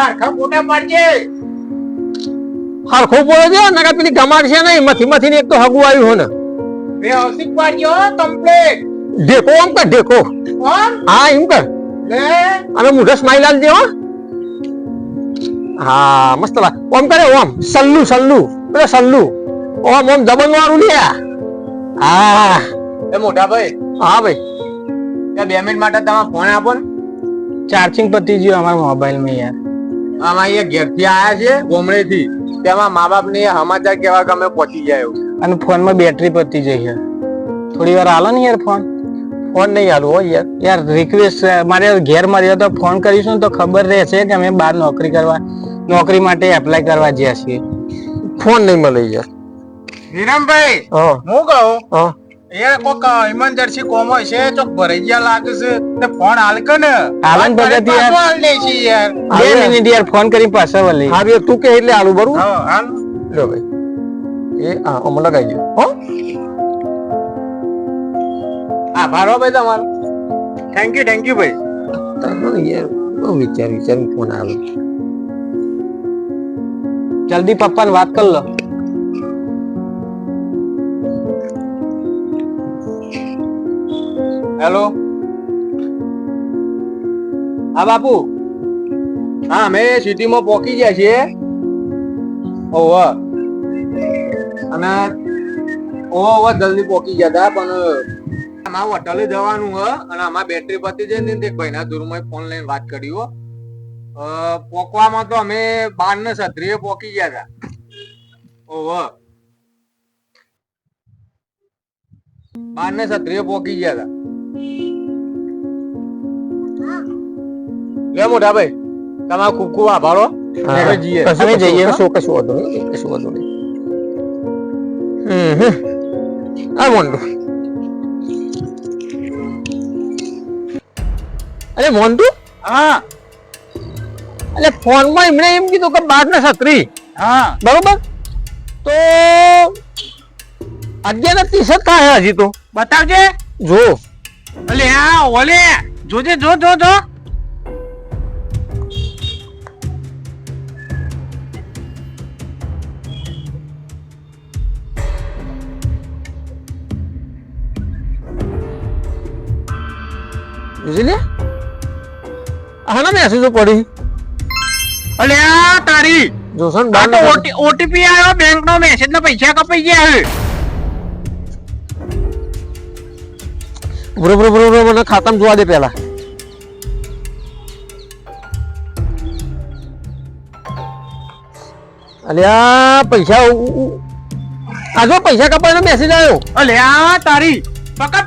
હરખા ફોટા પાડજે. હરખો બોલે છે નકા પેલી ગમાડ છે ને મથી ને એક તો હગું આવ્યું હો ને વ્યવસ્થિત પાડજો કમ્પ્લીટ. ઢેકો આમ કર ઢેકો. કોણ હા એમ કર લે અને મુઢા સ્માઈલ આલ દે હો. હા મસ્ત વાત ઓમ કરે ઓમ સલ્લુ પેલો સલ્લુ ઓમ દબંગ વાળું લે. હા એ મોટા ભાઈ હા ભાઈ 2 મિનિટ માટે તમે ફોન આપો ને. ચાર્જિંગ પતી ગયું અમારા મોબાઈલ માં યાર. આમાં અહીંયા ઘેરથી આયા છે ગોમડેથી. તેમાં મા બાપ ને સમાચાર કેવા કે અમે પહોંચી ગયા એવું. અને ફોન માં બેટરી પતી જઈ છે. થોડી વાર હાલો ને યાર ફોન નહીં આલું હો યાર. યાર રિક્વેસ્ટ મારે ઘેર માર્યો તો ફોન કરીશું તો ખબર રહેશે કે અમે બહાર નોકરી માટે એપ્લાય કરવા જ્યાં છીએ. ફોન નહીં મળે યાર. હિરમભાઈ હા હું કહું હા યાર કોક ઇમરજન્સી કોમ હોય છે ચોક ભરાઈ ગયા લાગે છે તે ફોન હાલ કે ને હાલન ભગત યાર. પાછો હાલ દે છે યાર. 2 મિનિટ યાર ફોન કરી પાછા વળી. હા ભાઈ તું કે એટલે આલું બરું. હા હાલ લો ભાઈ એ હા અમ લગાઈ દો હો. આભાર હો ભાઈ તમારો. થેન્ક યુ ભાઈ. તારો યાર બહુ વિચાર ફોન આવે. જલ્દી પપ્પાને વાત કર લો. હેલો હા બાપુ. હા અમે સિટીમાં પહોંચી ગયા છીએ. ઓહો અને ઓહો જલ્દી પહોંચી ગયા હતા પણ અમારે હોટલે જવાનું હ અને અમારે બેટરી પતી જાય ને તે ભાઈના દૂરમાં ફોન લઈને વાત કરી હો. પોકવામાં તો અમે 12:36 પહોંચી ગયા હતા. ઓહો 12:36 પહોંચી ગયા હતા. લે મોટા ભાઈ તમારો ખૂબ ખૂબ આભાર હો. અમે જઈએ. અમે જઈએ કશું વાંધો નહીં. આ મોન્ટુ અરે મોન્ટુ હા એટલે ફોન માં એમણે એમ કીધું કે 12:36 હા બરોબર તો 11:30 જ થાય હજી તો. બતાવજે. જો અલે આ ઓલે જોજે જો જોજી લે આના મેસેજો પડી. અલે આ તારી જોશો ને આ તો ઓટીપી આવ્યો બેંક નો મેસેજ ના પૈસા કપાઈ ગયા હે. બરોબર મને ખાતામાં જોવા દે પેલા. અલ્યા પૈસા આજો પૈસા કપાવાનો મેસેજ આવ્યો. અલે આ તારી પકડ